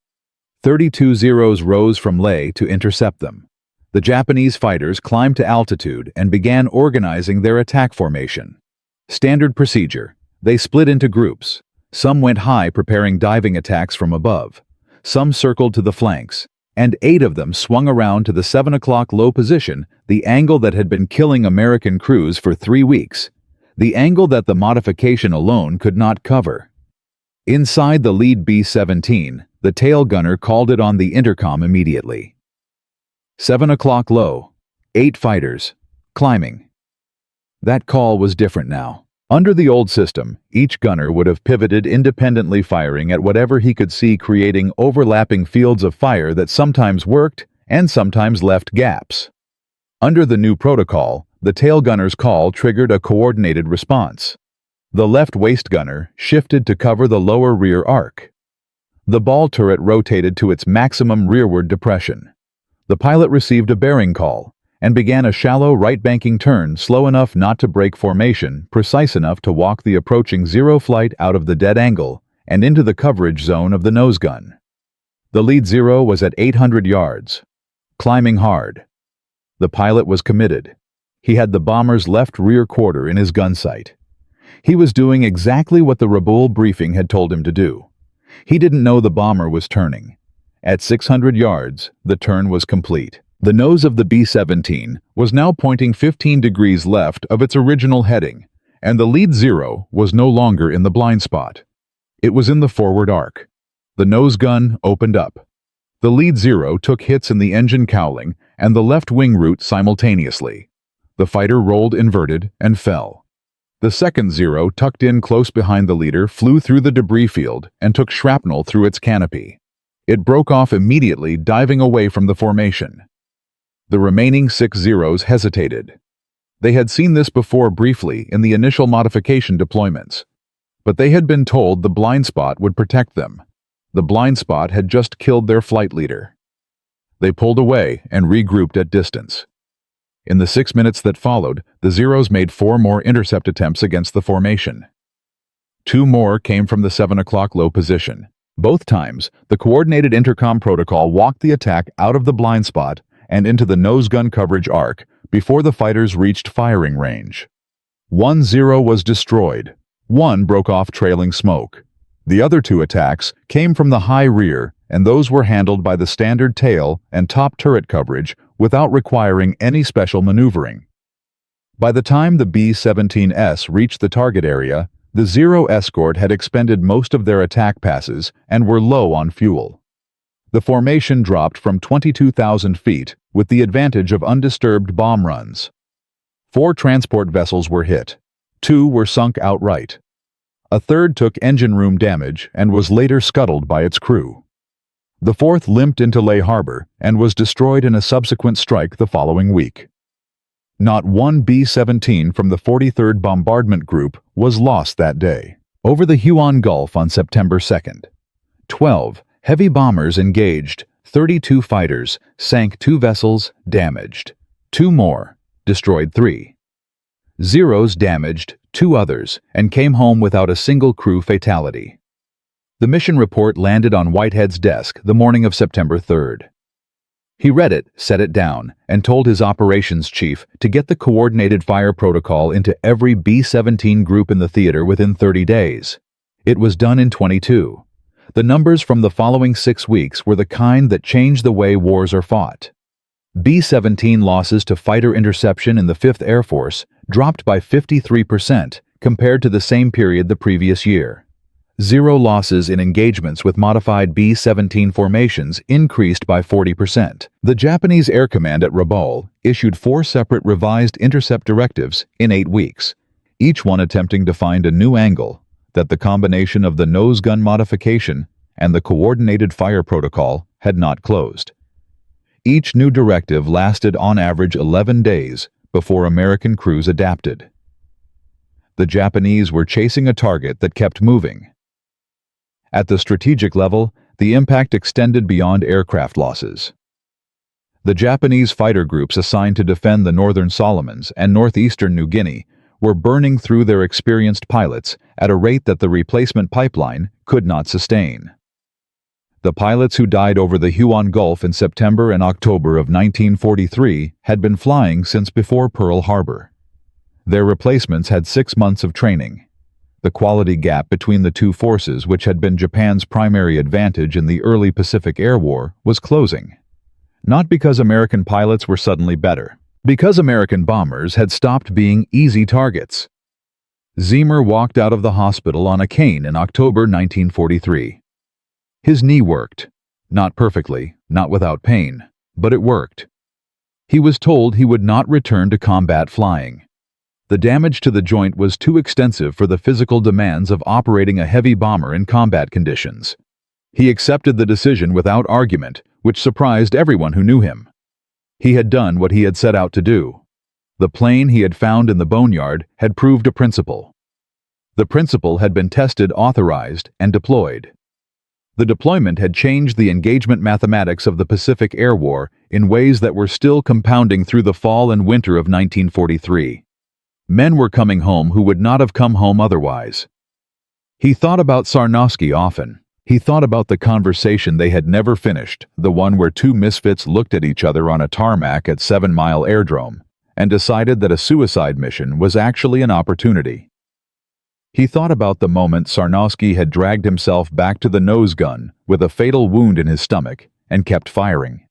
32 Zeros rose from Lae to intercept them. The Japanese fighters climbed to altitude and began organizing their attack formation. Standard procedure: they split into groups. Some went high preparing diving attacks from above. Some circled to the flanks, and 8 of them swung around to the 7 o'clock low position, the angle that had been killing American crews for 3 weeks, the angle that the modification alone could not cover. Inside the lead B-17, the tail gunner called it on the intercom immediately. 7 o'clock low, 8 fighters, climbing. That call was different now. Under the old system, each gunner would have pivoted independently, firing at whatever he could see, creating overlapping fields of fire that sometimes worked and sometimes left gaps. Under the new protocol, the tail gunner's call triggered a coordinated response. The left waist gunner shifted to cover the lower rear arc. The ball turret rotated to its maximum rearward depression. The pilot received a bearing call, and began a shallow right-banking turn slow enough not to break formation, precise enough to walk the approaching Zero flight out of the dead angle and into the coverage zone of the nose gun. The lead Zero was at 800 yards, climbing hard. The pilot was committed. He had the bomber's left rear quarter in his gun sight. He was doing exactly what the Rabaul briefing had told him to do. He didn't know the bomber was turning. At 600 yards, the turn was complete. The nose of the B-17 was now pointing 15 degrees left of its original heading, and the lead Zero was no longer in the blind spot. It was in the forward arc. The nose gun opened up. The lead Zero took hits in the engine cowling and the left wing root simultaneously. The fighter rolled inverted and fell. The second Zero, tucked in close behind the leader, flew through the debris field and took shrapnel through its canopy. It broke off immediately, diving away from the formation. The remaining 6 Zeros hesitated. They had seen this before briefly in the initial modification deployments, but they had been told the blind spot would protect them. The blind spot had just killed their flight leader. They pulled away and regrouped at distance. In the 6 minutes that followed, the Zeros made 4 more intercept attempts against the formation. 2 more came from the 7 o'clock low position. Both times, the coordinated intercom protocol walked the attack out of the blind spot and into the nose gun coverage arc before the fighters reached firing range. 1 Zero was destroyed. 1 broke off trailing smoke. The other 2 attacks came from the high rear, and those were handled by the standard tail and top turret coverage without requiring any special maneuvering. By the time the B-17S reached the target area, the Zero escort had expended most of their attack passes and were low on fuel. The formation dropped from 22,000 feet with the advantage of undisturbed bomb runs. 4 transport vessels were hit. 2 were sunk outright. A third took engine room damage and was later scuttled by its crew. The 4th limped into Leh Harbor and was destroyed in a subsequent strike the following week. Not one B-17 from the 43rd Bombardment Group was lost that day. Over the Huon Gulf on September 2nd, 12 heavy bombers engaged, 32 fighters, sank 2 vessels, damaged 2 more, destroyed 3. Zeros damaged 2 others and came home without a single crew fatality. The mission report landed on Whitehead's desk the morning of September 3rd. He read it, set it down, and told his operations chief to get the coordinated fire protocol into every B-17 group in the theater within 30 days. It was done in 22. The numbers from the following 6 weeks were the kind that change the way wars are fought. B-17 losses to fighter interception in the 5th Air Force dropped by 53% compared to the same period the previous year. Zero losses in engagements with modified B-17 formations increased by 40%. The Japanese Air Command at Rabaul issued 4 separate revised intercept directives in 8 weeks, each one attempting to find a new angle that the combination of the nose gun modification and the coordinated fire protocol had not closed. Each new directive lasted on average 11 days before American crews adapted. The Japanese were chasing a target that kept moving. At the strategic level, the impact extended beyond aircraft losses. The Japanese fighter groups assigned to defend the Northern Solomons and northeastern New Guinea were burning through their experienced pilots at a rate that the replacement pipeline could not sustain. The pilots who died over the Huon Gulf in September and October of 1943 had been flying since before Pearl Harbor. Their replacements had 6 months of training. The quality gap between the two forces, which had been Japan's primary advantage in the early Pacific Air War, was closing. Not because American pilots were suddenly better, because American bombers had stopped being easy targets. Zeamer walked out of the hospital on a cane in October 1943. His knee worked. Not perfectly, not without pain, but it worked. He was told he would not return to combat flying. The damage to the joint was too extensive for the physical demands of operating a heavy bomber in combat conditions. He accepted the decision without argument, which surprised everyone who knew him. He had done what he had set out to do. The plane he had found in the boneyard had proved a principle. The principle had been tested, authorized, and deployed. The deployment had changed the engagement mathematics of the Pacific Air War in ways that were still compounding through the fall and winter of 1943. Men were coming home who would not have come home otherwise. He thought about Sarnosky often. He thought about the conversation they had never finished, the one where two misfits looked at each other on a tarmac at 7 Mile Airdrome, and decided that a suicide mission was actually an opportunity. He thought about the moment Sarnosky had dragged himself back to the nose gun with a fatal wound in his stomach and kept firing.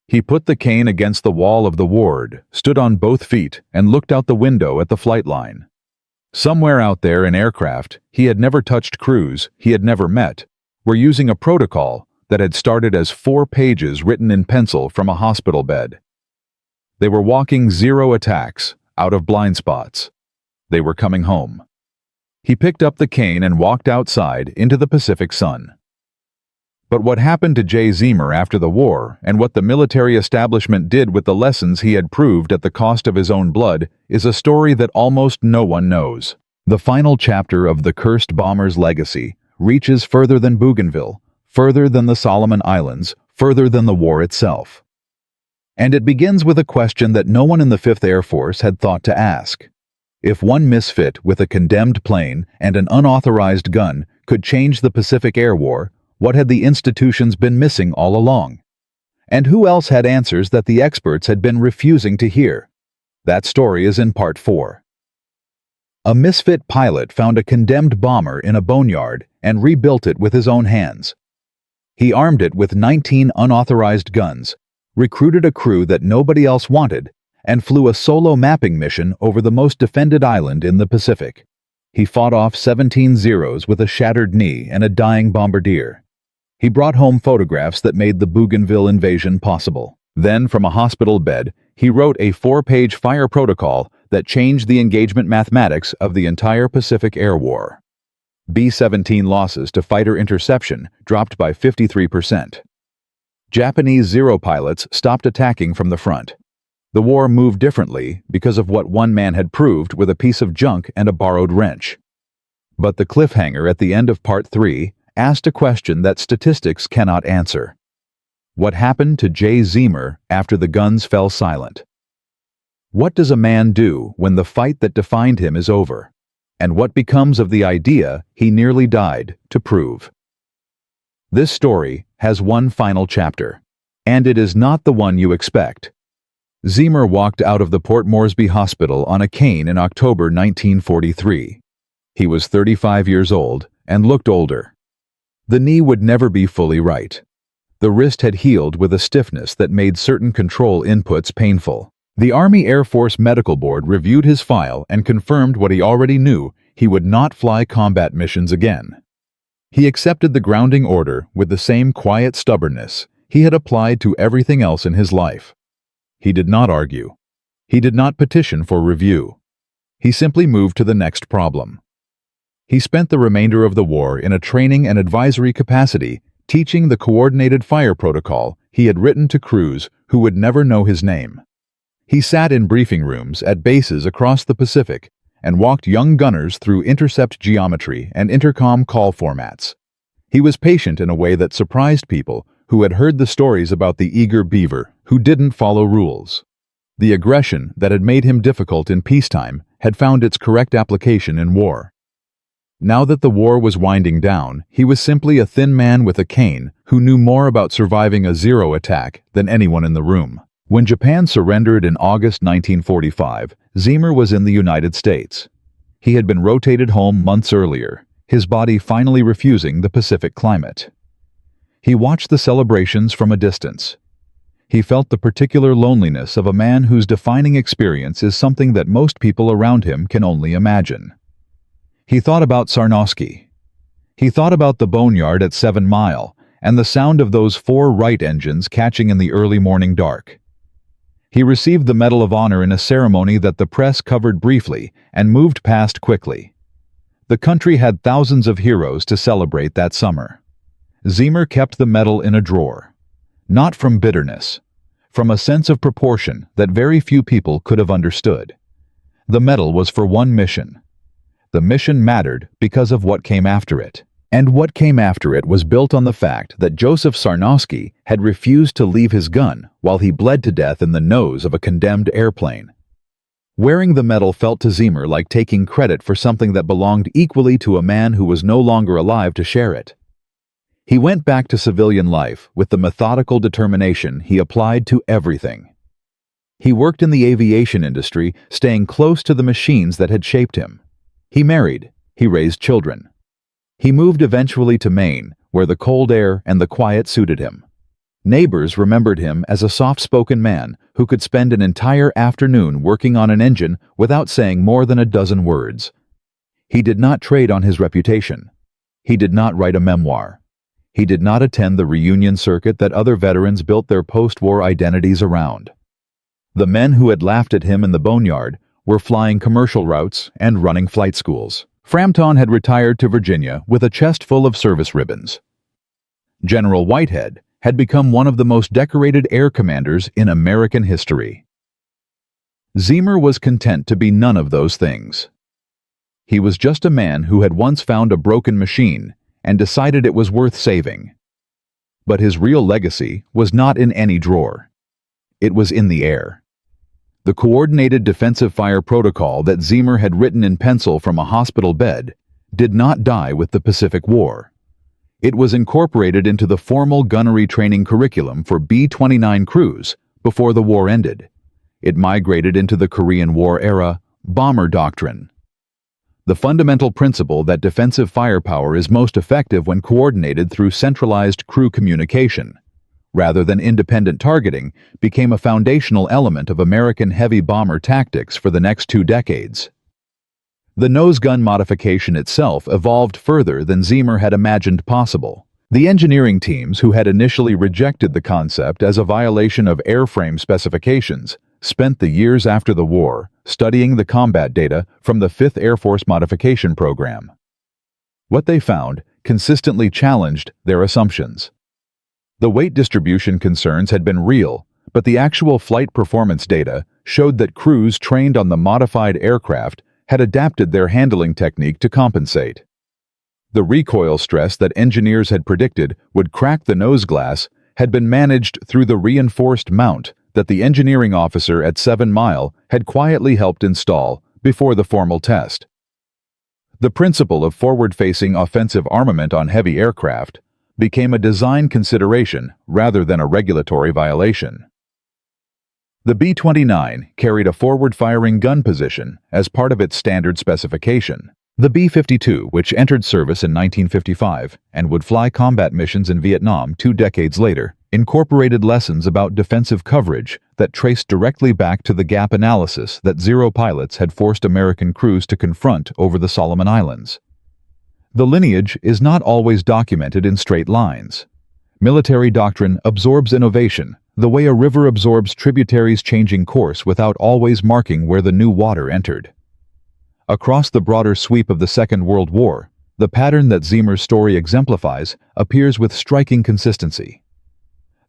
He put the cane against the wall of the ward, stood on both feet, and looked out the window at the flight line. Somewhere out there in aircraft he had never touched crews he had never met were using a protocol that had started as 4 pages written in pencil from a hospital bed. They were walking 0 attacks, out of blind spots. They were coming home. He picked up the cane and walked outside into the Pacific sun. But what happened to Jay Zeamer after the war, and what the military establishment did with the lessons he had proved at the cost of his own blood, is a story that almost no one knows. The final chapter of the cursed bomber's legacy reaches further than Bougainville, further than the Solomon Islands, further than the war itself. And it begins with a question that no one in the 5th Air Force had thought to ask. If one misfit with a condemned plane and an unauthorized gun could change the Pacific Air War, what had the institutions been missing all along? And who else had answers that the experts had been refusing to hear? That story is in Part 4. A misfit pilot found a condemned bomber in a boneyard and rebuilt it with his own hands. He armed it with 19 unauthorized guns, recruited a crew that nobody else wanted, and flew a solo mapping mission over the most defended island in the Pacific. He fought off 17 Zeros with a shattered knee and a dying bombardier. He brought home photographs that made the Bougainville invasion possible. Then, from a hospital bed, he wrote a 4-page fire protocol that changed the engagement mathematics of the entire Pacific Air War. B-17 losses to fighter interception dropped by 53%. Japanese Zero pilots stopped attacking from the front. The war moved differently because of what one man had proved with a piece of junk and a borrowed wrench. But the cliffhanger at the end of Part 3 asked a question that statistics cannot answer. What happened to Jay Zeamer after the guns fell silent? What does a man do when the fight that defined him is over? And what becomes of the idea he nearly died to prove? This story has one final chapter, and it is not the one you expect. Zeamer walked out of the Port Moresby Hospital on a cane in October 1943. He was 35 years old and looked older. The knee would never be fully right. The wrist had healed with a stiffness that made certain control inputs painful. The Army Air Force Medical Board reviewed his file and confirmed what he already knew: he would not fly combat missions again. He accepted the grounding order with the same quiet stubbornness he had applied to everything else in his life. He did not argue. He did not petition for review. He simply moved to the next problem. He spent the remainder of the war in a training and advisory capacity, teaching the coordinated fire protocol he had written to crews who would never know his name. He sat in briefing rooms at bases across the Pacific and walked young gunners through intercept geometry and intercom call formats. He was patient in a way that surprised people who had heard the stories about the eager beaver who didn't follow rules. The aggression that had made him difficult in peacetime had found its correct application in war. Now that the war was winding down, he was simply a thin man with a cane who knew more about surviving a Zero attack than anyone in the room. When Japan surrendered in August 1945, Zeamer was in the United States. He had been rotated home months earlier, his body finally refusing the Pacific climate. He watched the celebrations from a distance. He felt the particular loneliness of a man whose defining experience is something that most people around him can only imagine. He thought about Sarnosky. He thought about the boneyard at 7 Mile and the sound of those 4 Wright engines catching in the early morning dark. He received the Medal of Honor in a ceremony that the press covered briefly and moved past quickly. The country had thousands of heroes to celebrate that summer. Zeamer kept the medal in a drawer. Not from bitterness, from a sense of proportion that very few people could have understood. The medal was for one mission. The mission mattered because of what came after it. And what came after it was built on the fact that Joseph Sarnowski had refused to leave his gun while he bled to death in the nose of a condemned airplane. Wearing the medal felt to Zeamer like taking credit for something that belonged equally to a man who was no longer alive to share it. He went back to civilian life with the methodical determination he applied to everything. He worked in the aviation industry, staying close to the machines that had shaped him. He married. He raised children. He moved eventually to Maine, where the cold air and the quiet suited him. Neighbors remembered him as a soft-spoken man who could spend an entire afternoon working on an engine without saying more than a dozen words. He did not trade on his reputation. He did not write a memoir. He did not attend the reunion circuit that other veterans built their post-war identities around. The men who had laughed at him in the boneyard were flying commercial routes and running flight schools. Frampton had retired to Virginia with a chest full of service ribbons. General Whitehead had become one of the most decorated air commanders in American history. Zeamer was content to be none of those things. He was just a man who had once found a broken machine and decided it was worth saving. But his real legacy was not in any drawer. It was in the air. The coordinated defensive fire protocol that Zeamer had written in pencil from a hospital bed did not die with the Pacific War. It was incorporated into the formal gunnery training curriculum for B-29 crews before the war ended. It migrated into the Korean War era bomber doctrine. The fundamental principle that defensive firepower is most effective when coordinated through centralized crew communication, rather than independent targeting, became a foundational element of American heavy bomber tactics for the next 2 decades. The nose gun modification itself evolved further than Zeamer had imagined possible. The engineering teams who had initially rejected the concept as a violation of airframe specifications spent the years after the war studying the combat data from the 5th Air Force Modification Program. What they found consistently challenged their assumptions. The weight distribution concerns had been real, but the actual flight performance data showed that crews trained on the modified aircraft had adapted their handling technique to compensate. The recoil stress that engineers had predicted would crack the nose glass had been managed through the reinforced mount that the engineering officer at 7 Mile had quietly helped install before the formal test. The principle of forward-facing offensive armament on heavy aircraft became a design consideration rather than a regulatory violation. The B-29 carried a forward-firing gun position as part of its standard specification. The B-52, which entered service in 1955 and would fly combat missions in Vietnam 2 decades later, incorporated lessons about defensive coverage that traced directly back to the gap analysis that Zero pilots had forced American crews to confront over the Solomon Islands. The lineage is not always documented in straight lines. Military doctrine absorbs innovation, the way a river absorbs tributaries changing course without always marking where the new water entered. Across the broader sweep of the Second World War, the pattern that Zeamer's story exemplifies appears with striking consistency.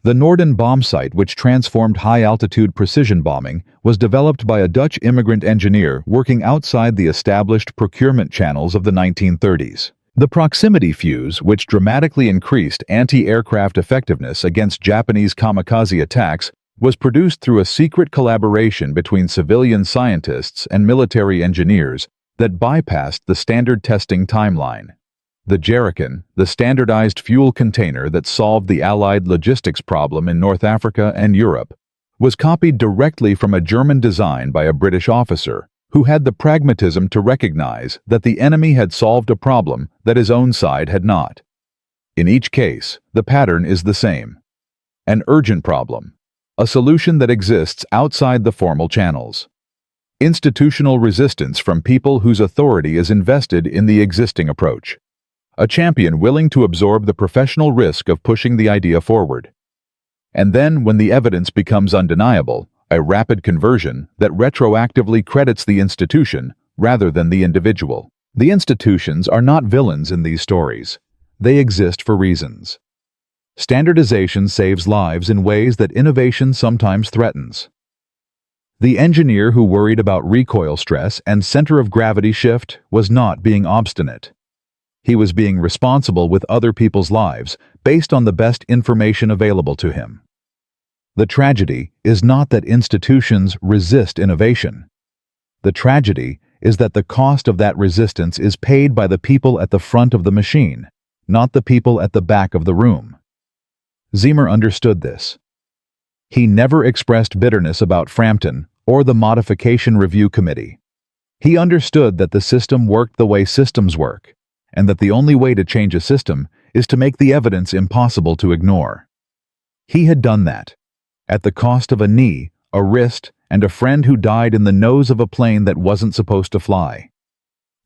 The Norden bomb site, which transformed high-altitude precision bombing, was developed by a Dutch immigrant engineer working outside the established procurement channels of the 1930s. The proximity fuse, which dramatically increased anti-aircraft effectiveness against Japanese kamikaze attacks, was produced through a secret collaboration between civilian scientists and military engineers that bypassed the standard testing timeline. The Jerrican, the standardized fuel container that solved the Allied logistics problem in North Africa and Europe, was copied directly from a German design by a British officer who had the pragmatism to recognize that the enemy had solved a problem that his own side had not. In each case, the pattern is the same. An urgent problem, a solution that exists outside the formal channels. Institutional resistance from people whose authority is invested in the existing approach. A champion willing to absorb the professional risk of pushing the idea forward. And then, when the evidence becomes undeniable, a rapid conversion that retroactively credits the institution rather than the individual. The institutions are not villains in these stories. They exist for reasons. Standardization saves lives in ways that innovation sometimes threatens. The engineer who worried about recoil stress and center of gravity shift was not being obstinate. He was being responsible with other people's lives based on the best information available to him. The tragedy is not that institutions resist innovation. The tragedy is that the cost of that resistance is paid by the people at the front of the machine, not the people at the back of the room. Zeamer understood this. He never expressed bitterness about Frampton or the Modification Review Committee. He understood that the system worked the way systems work, and that the only way to change a system is to make the evidence impossible to ignore. He had done that, at the cost of a knee, a wrist, and a friend who died in the nose of a plane that wasn't supposed to fly.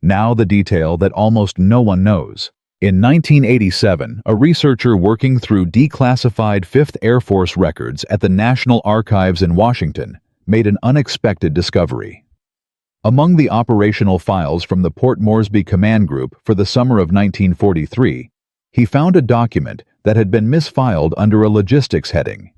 Now the detail that almost no one knows. In 1987, a researcher working through declassified 5th Air Force records at the National Archives in Washington made an unexpected discovery. Among the operational files from the Port Moresby Command Group for the summer of 1943, he found a document that had been misfiled under a logistics heading.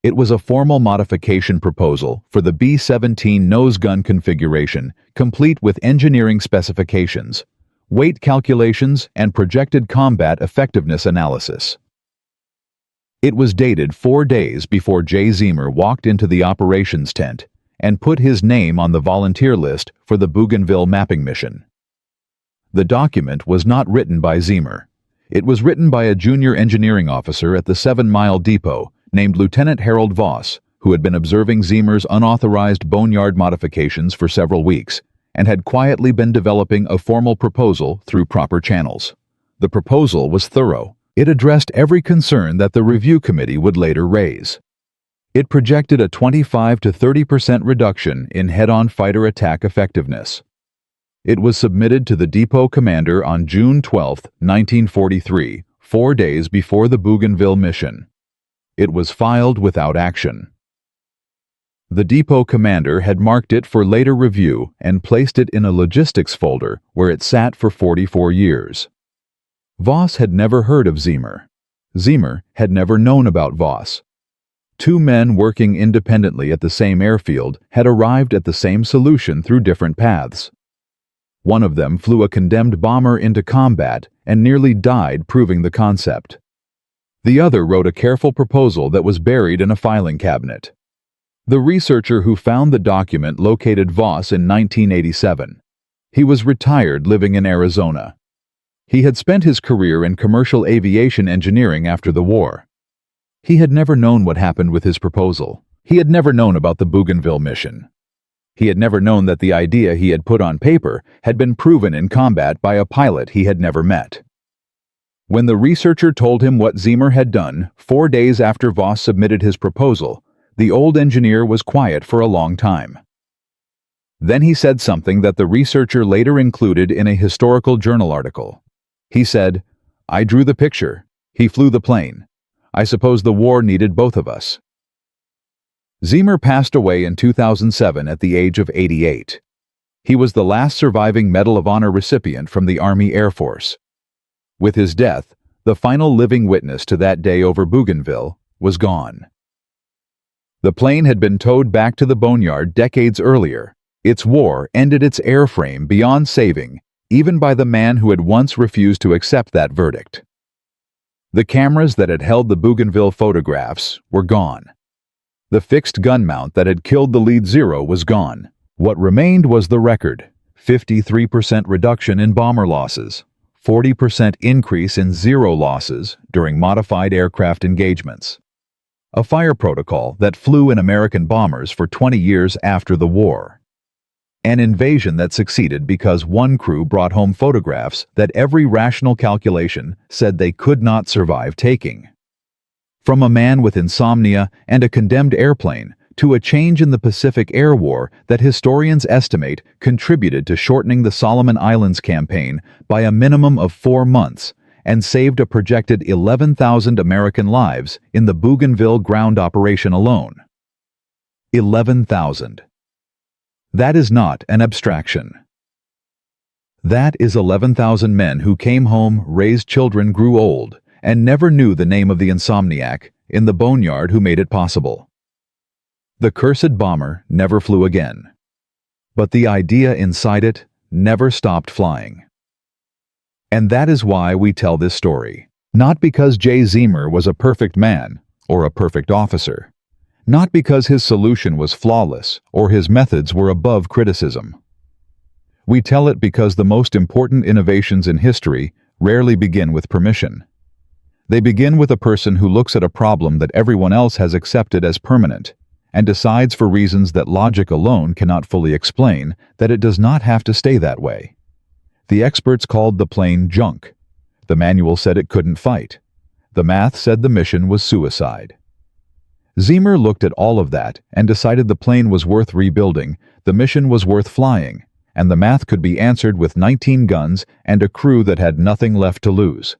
It was a formal modification proposal for the B-17 nose gun configuration, complete with engineering specifications, weight calculations, and projected combat effectiveness analysis. It was dated 4 days before Jay Zeamer walked into the operations tent and put his name on the volunteer list for the Bougainville mapping mission. The document was not written by Zeamer. It was written by a junior engineering officer at the 7 Mile Depot named Lieutenant Harold Voss, who had been observing Zeamer's unauthorized boneyard modifications for several weeks and had quietly been developing a formal proposal through proper channels. The proposal was thorough. It addressed every concern that the review committee would later raise. It projected a 25 to 30% reduction in head-on fighter attack effectiveness. It was submitted to the depot commander on June 12, 1943, 4 days before the Bougainville mission. It was filed without action. The depot commander had marked it for later review and placed it in a logistics folder where it sat for 44 years. Voss had never heard of Zeamer. Zeamer had never known about Voss. Two men working independently at the same airfield had arrived at the same solution through different paths. One of them flew a condemned bomber into combat and nearly died proving the concept. The other wrote a careful proposal that was buried in a filing cabinet. The researcher who found the document located Voss in 1987. He was retired living in Arizona. He had spent his career in commercial aviation engineering after the war. He had never known what happened with his proposal. He had never known about the Bougainville mission. He had never known that the idea he had put on paper had been proven in combat by a pilot he had never met. When the researcher told him what Zeamer had done 4 days after Voss submitted his proposal, the old engineer was quiet for a long time. Then he said something that the researcher later included in a historical journal article. He said, "I drew the picture. He flew the plane. I suppose the war needed both of us." Zeamer passed away in 2007 at the age of 88. He was the last surviving Medal of Honor recipient from the Army Air Force. With his death, the final living witness to that day over Bougainville was gone. The plane had been towed back to the boneyard decades earlier. Its war ended its airframe beyond saving, even by the man who had once refused to accept that verdict. The cameras that had held the Bougainville photographs were gone. The fixed gun mount that had killed the lead Zero was gone. What remained was the record: 53% reduction in bomber losses, 40% increase in Zero losses during modified aircraft engagements. A fire protocol that flew in American bombers for 20 years after the war. An invasion that succeeded because one crew brought home photographs that every rational calculation said they could not survive taking. From a man with insomnia and a condemned airplane to a change in the Pacific Air War that historians estimate contributed to shortening the Solomon Islands campaign by a minimum of 4 months and saved a projected 11,000 American lives in the Bougainville ground operation alone. 11,000. That is not an abstraction. That is 11,000 men who came home, raised children, grew old, and never knew the name of the insomniac in the boneyard who made it possible. The cursed bomber never flew again, but the idea inside it never stopped flying. And that is why we tell this story. Not because Jay Zeamer was a perfect man or a perfect officer. Not because his solution was flawless or his methods were above criticism. We tell it because the most important innovations in history rarely begin with permission. They begin with a person who looks at a problem that everyone else has accepted as permanent and decides for reasons that logic alone cannot fully explain that it does not have to stay that way. The experts called the plane junk. The manual said it couldn't fight. The math said the mission was suicide. Zeamer looked at all of that and decided the plane was worth rebuilding, the mission was worth flying, and the math could be answered with 19 guns and a crew that had nothing left to lose.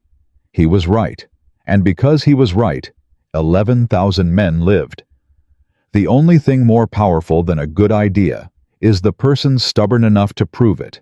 He was right. And because he was right, 11,000 men lived. The only thing more powerful than a good idea is the person stubborn enough to prove it.